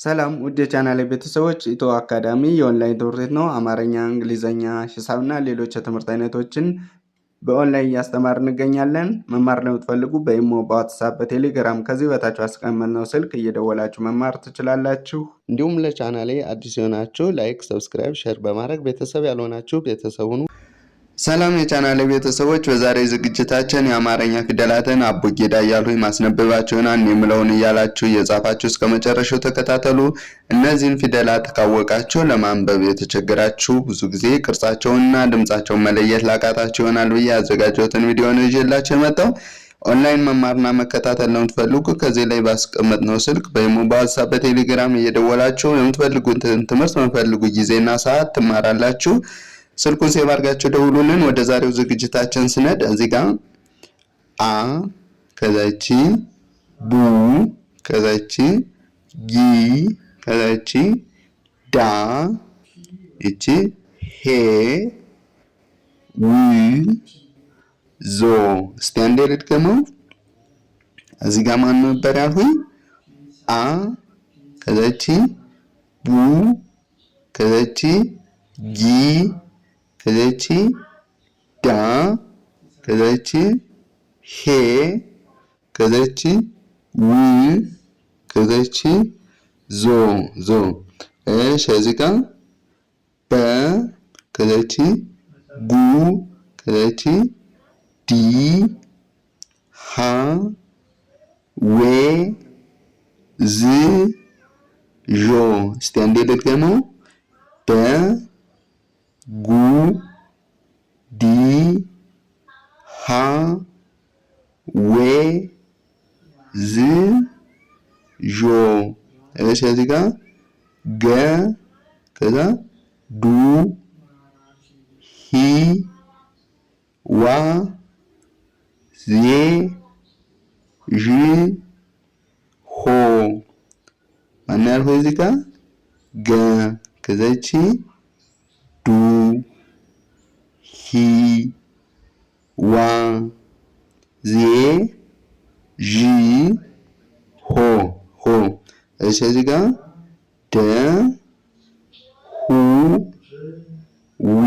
ሰላም ውድ የቻናሌ ቤተሰቦች ኢትዮ አካዳሚ የኦንላይን ትምህርት ቤት ነው። አማርኛ፣ እንግሊዘኛ፣ ሂሳብና ሌሎች የትምህርት አይነቶችን በኦንላይን እያስተማርን እንገኛለን። መማር ለምትፈልጉ በኢሞ፣ በዋትስአፕ፣ በቴሌግራም ከዚህ በታች ባስቀመጥነው ስልክ እየደወላችሁ መማር ትችላላችሁ። እንዲሁም ለቻናሌ አዲስ የሆናችሁ ላይክ፣ ሰብስክራይብ፣ ሼር በማድረግ ቤተሰብ ያልሆናችሁ ቤተሰብ ሁኑ። ሰላም የቻናሌ ቤተሰቦች፣ በዛሬ ዝግጅታችን የአማርኛ ፊደላትን አቦጌዳ እያልኩኝ ማስነበባችሁን የምለውን እያላችሁ እየጻፋችሁ እስከ መጨረሻው ተከታተሉ። እነዚህን ፊደላት ካወቃችሁ ለማንበብ የተቸገራችሁ ብዙ ጊዜ ቅርጻቸውንና ድምጻቸውን መለየት ላቃታችሁ ይሆናል ብዬ ያዘጋጀሁትን ቪዲዮ ነው ይዤላችሁ የመጣው። ኦንላይን መማርና መከታተል ለምትፈልጉ ከዚህ ላይ ባስቀመጥነው ስልክ በኢሞ፣ በዋትስአፕ፣ በቴሌግራም እየደወላችሁ የምትፈልጉትን ትምህርት በምትፈልጉ ጊዜና ሰዓት ትማራላችሁ። ስልኩን ሴቭ አድርጋችሁ ደውሉልን። ወደ ዛሬው ዝግጅታችን ስነድ እዚህ ጋር አ ከዛቺ ቡ ከዛቺ ጊ ከዛቺ ዳ እቺ ሄ ዊ ዞ። እስቲ አንዴ ልድገመው። እዚህ ጋር ማን ነበር ያልኩኝ? አ ከዛቺ ቡ ከዛቺ ጊ ከዛቺ ዳ ከዛቺ ሄ ከዛቺ ዊ ከዛቺ ዞ ዞ። እሺ እዚህ ጋር በ ከዛቺ ጉ ከዛቺ ዲ ሃ ዌ ዝ ዦ። እስቲ አንዴ ልድገመው። በ ጉ ዲ ሃ ዌ ዝ ዦ። እሺ እዚህ ጋር ገ ከዛ ዱ ሂ ዋ ዜ ዥ ሆ። ማን ያልኩት እዚህ ጋር ገ ከዛቺ ዱ ሂ ዋ ዜ ዥ ሆ ሆ። እሺ እዚህ ጋር ደ ሁ ዊ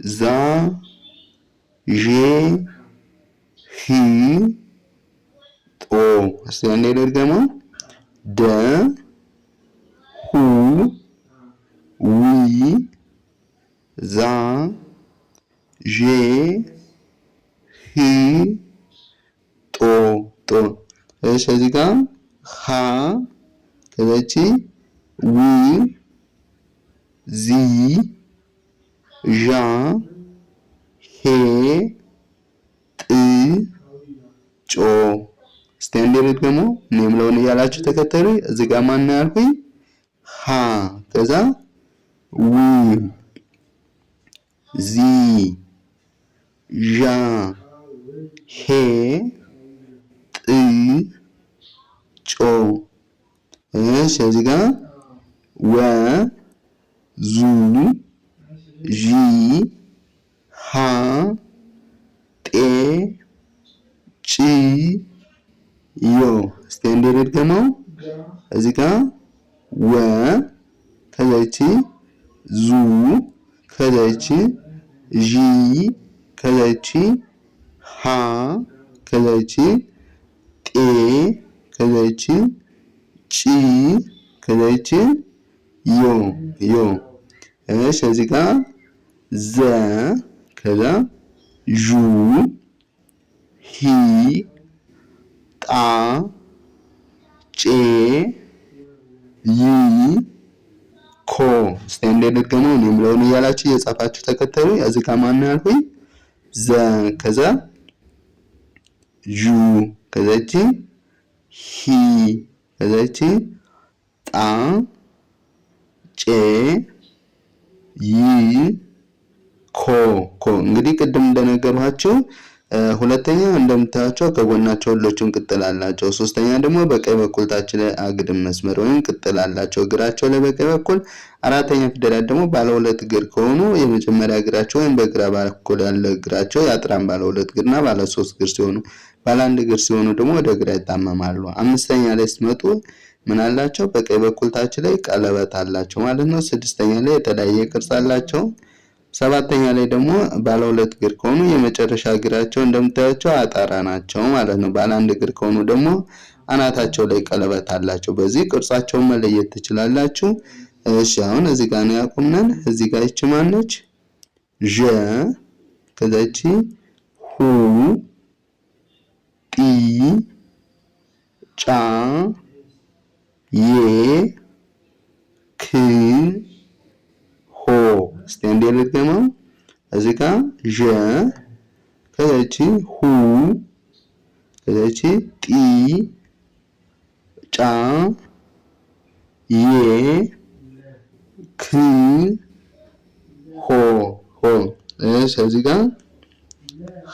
ዛ ዤ ሂ ጦ። እስቲ አንዴ ልድገመው። ደ ሁ ዊ ዛ ዤ ሂ ጦ ጦ። እሺ እዚህ ጋር ሃ ከዛቺ ዊ ዚ ዣ ሄ ጥ ጮ። እስቲ አንዴ ልድገመው። እኔ የምለውን እያላችሁ ተከተሉ። እዚህ ጋር ማን ነው ያልኩኝ? ሃ ከዛ ዊ ዚ ዣ ሄ ጥ ጮ። እሺ እዚህ ጋር ወ ዙ ዢ ሃ ጤ ጪ ዮ። እስቲ አንዴ ልድገመው። እዚህ ጋር ወ ከዛቺ ዙ ከዛቺ ዢ ከዛቺ ሃ ከዛቺ ጤ ከዛቺ ጪ ከዛቺ ዮ ዮ። እሺ እዚህ ጋር ዘ ከዛ ዡ ሂ ጣ ጬ ይ ኮ። እስቲ አንዴ ልድገመው። እኔ የምለውን እያላችሁ እየጻፋችሁ ተከተሉ። እዚህ ጋር ማን ነው ያልኩኝ? ዘ ከዛ ዡ ከዛቺ ሂ ከዛቺ ጣ ጬ ይ ኮ ኮ። እንግዲህ ቅድም እንደነገርኋችሁ ሁለተኛ እንደምታያቸው ከጎናቸው ሁሎቹም ቅጥል አላቸው። ሶስተኛ ደግሞ በቀኝ በኩል ታች ላይ አግድም መስመር ወይም ቅጥል አላቸው እግራቸው ላይ በቀኝ በኩል። አራተኛ ፊደላት ደግሞ ባለ ሁለት እግር ከሆኑ የመጀመሪያ እግራቸው ወይም በግራ በኩል ያለ እግራቸው ያጥራን ባለ ሁለት እግርና ባለ ሶስት እግር ሲሆኑ ባለ አንድ እግር ሲሆኑ ደግሞ ወደ ግራ ይጣመማሉ። አምስተኛ ላይ ስትመጡ ምን አላቸው? በቀኝ በኩል ታች ላይ ቀለበት አላቸው ማለት ነው። ስድስተኛ ላይ የተለያየ ቅርጽ አላቸው። ሰባተኛ ላይ ደግሞ ባለ ሁለት እግር ከሆኑ የመጨረሻ እግራቸው እንደምታያቸው አጣራ ናቸው ማለት ነው። ባለ አንድ እግር ከሆኑ ደግሞ አናታቸው ላይ ቀለበት አላቸው። በዚህ ቅርጻቸውን መለየት ትችላላችሁ። እሺ አሁን እዚህ ጋር ነው ያቆምነን። እዚህ ጋር ይቺ ማነች? ዠ ከዛቺ ሁ ጢ ጫ ዬ ክ ሆ። እስቲ አንዴ ልድገመው። እዚህ ጋር ዠ ከዛቺ ሁ ከዛቺ ጢ ጫ ዬ ክ ሆ ሆ። እሺ እዚህ ጋር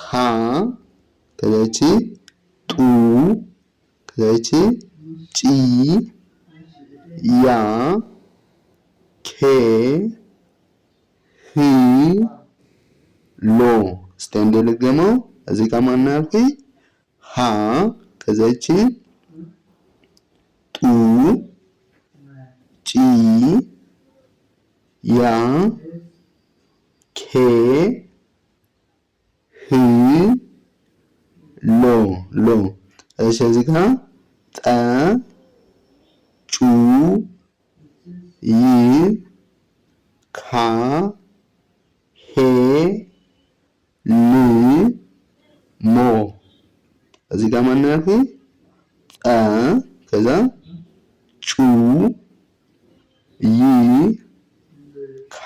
ሀ ከዛቺ ጡ ከዛቺ ጪ ያ ኬ ህ ሎ። እስቲ አንዴ ልድገመው። እዚህ ጋር ማን ያልኩኝ? ሀ ከዛቺ ጡ ጪ ያ ኬ ህ ሎ ሎ። እሺ እዚህ ጋር ጠ ጩ ይ ካ ሄ ል ሞ። እዚህ ጋር ማን ያልኩኝ? ጠ ከዛ ጩ ይ ካ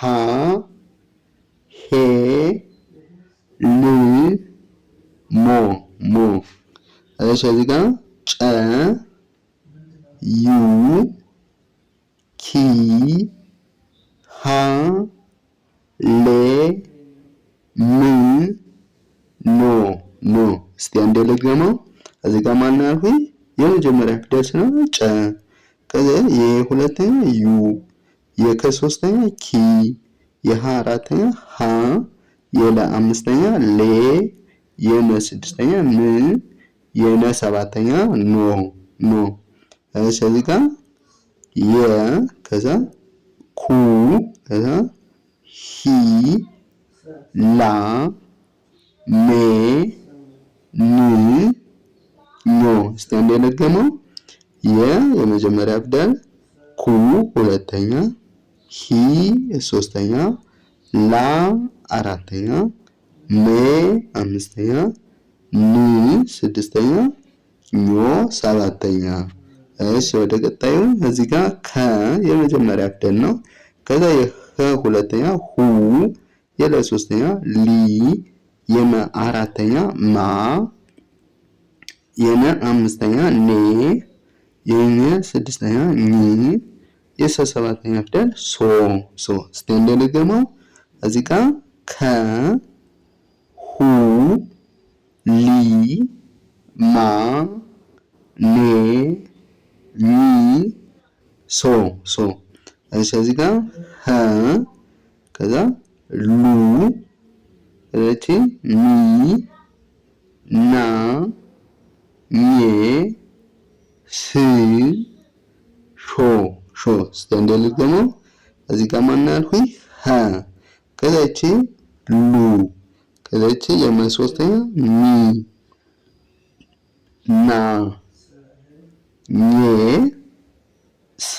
ሄ ል ሞ ሞ። እሺ እዚህ ጋር ጨ ዩ ኪ ሃ ሌ ም ኖ ኖ። እስቲ አንዴ ልድገመው። እዚህ ጋር ማን ያልኩኝ? የመጀመሪያ ፊደል ነው ጨ፣ ከዛ የሁለተኛ ዩ፣ የከ ሶስተኛ ኪ፣ የሃ አራተኛ ሃ፣ የለ አምስተኛ ሌ፣ የመ ስድስተኛ ም፣ የነ ሰባተኛ ኖ ኖ። እሺ እዚህ ጋር የ ከዛ ኩ ከዛ ሂ ላ ሜ ን ኖ። እስቲ አንዴ ልድገመው። የመጀመሪያ ፊደል፣ ኩ ሁለተኛ፣ ሂ ሶስተኛ፣ ላ አራተኛ፣ ሜ አምስተኛ፣ ን ስድስተኛ፣ ኞ ሰባተኛ። እሺ ወደ ቀጣዩ እዚህ ጋር ከ የመጀመሪያ ፊደል ነው። ከዛ የከ ሁለተኛ ሁ፣ የለ ሶስተኛ ሊ፣ የመ አራተኛ ማ፣ የነ አምስተኛ ኔ፣ የኘ ስድስተኛ ኝ፣ የሰ ሰባተኛ ፊደል ሶ ሶ። እስቲ እንደልገመው እዚህ ጋር ከ ሁ ሊ ማ ኔ ኒ ሶ ሶ። እሺ እዚህ ጋር ሀ ከዛ ሉ እቺ ሚ ና ኘ ስ ሾ ሾ። እስቲ እንደልገመው እዚህ ጋር ማን ያልኩኝ? ሀ ከዛ እቺ ሉ ከዛ እቺ የመሶስተኛ ሚ ና ኘ ስ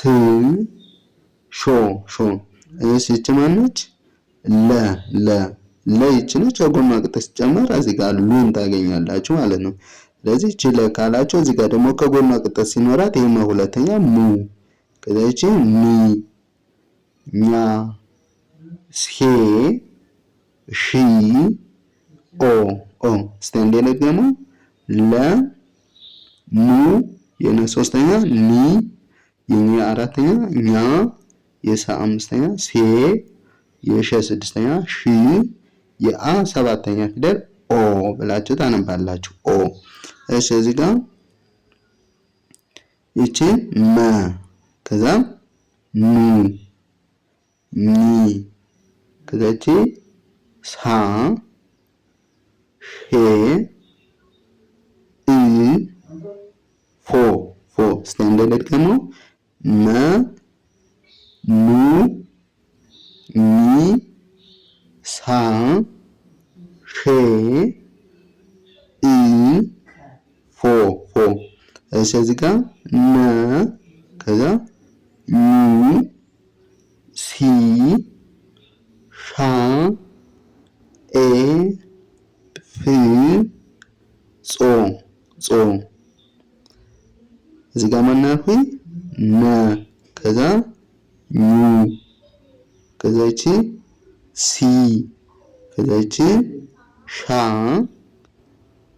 ሾ ሾ። እሺ እቺ ማነች? ለ ለ ለ ይቺ ነች። የጎኗ ቅጥል ሲጨመር እዚህ ጋር ሉን ታገኛላችሁ ማለት ነው። ስለዚህ እቺ ለ ካላችሁ እዚህ ጋር ደግሞ ከጎኗ ቅጥል ሲኖራት ይሄማ ሁለተኛ ሙ ከዛ እቺ ሚ ኛ ሴ ሺ ኦ ኦ። እስቲ እንደነገሙ ለ ሙ የነ ሶስተኛ ኒ የኛ አራተኛ ኛ የሰ አምስተኛ ሴ የሸ ስድስተኛ ሺ የአ ሰባተኛ ፊደል ኦ ብላችሁ ታነባላችሁ። ኦ። እሺ እዚህ ጋር ይቺ መ ከዛ ኑ ኒ ከዛቺ ሳ ሄ ፎ ፎ እስቲ እንደለት ደግሞ መ ኑ ሚ ሳ ሼ ኢ ፎ ፎ። እሺ እዚህ ጋር ነ ከዛ ኙ ሲ ሻ ኤ ፍ ጾ ጾ። እዚህ ጋር ማን አልኩኝ? ነ ከዛ ኙ ከዛ ይቺ ሲ ከዛ ይቺ ሻ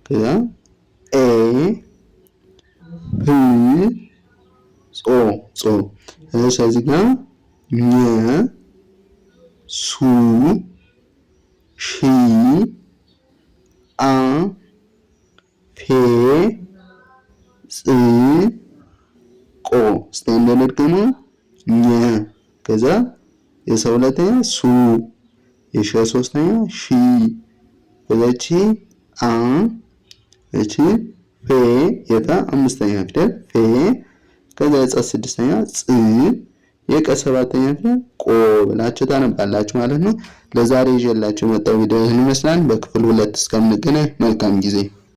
ከዛ ኤ ፍ ጾ ጾ። እሺ እዚህ ጋር ኘ ሱ ሺ አ ፌ ፅ ቆ። እስቲ እንደነድገሙ ኘ ከዛ የሰ ሁለተኛ ሱ የሸ ሶስተኛ ሺ ከዛ ይቺ አ ይቺ ፌ የፈ አምስተኛ ፊደል ፌ ከዛ የጸ ስድስተኛ ጽ የቀ ሰባተኛ ፊደል ቆ ብላችሁ ታነባላችሁ ማለት ነው። ለዛሬ ይዤላችሁ የመጣው ቪዲዮ ይህን ይመስላል። በክፍል 2 እስከምንገናኝ መልካም ጊዜ